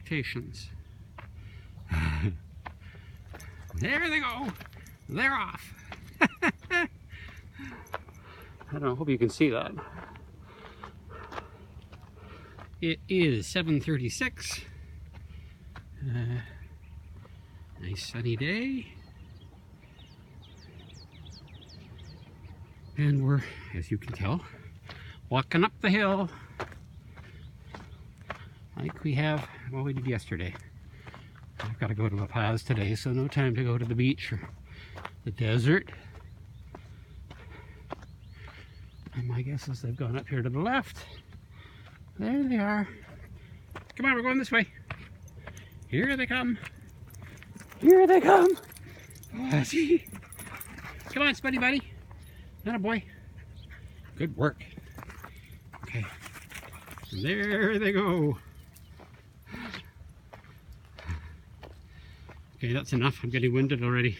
expectations. There they go. They're off. I don't know, hope you can see that. It is 7:36. Nice sunny day. And we're, as you can tell, walking up the hill like we have, well, we did yesterday. I've got to go to La Paz today, so no time to go to the beach or the desert. And my guess is they've gone up here to the left. There they are. Come on, we're going this way. Here they come. Here they come. Oh, see? Come on, Spuddy Buddy. Atta boy. Good work. Okay. There they go. Okay, that's enough. I'm getting winded already.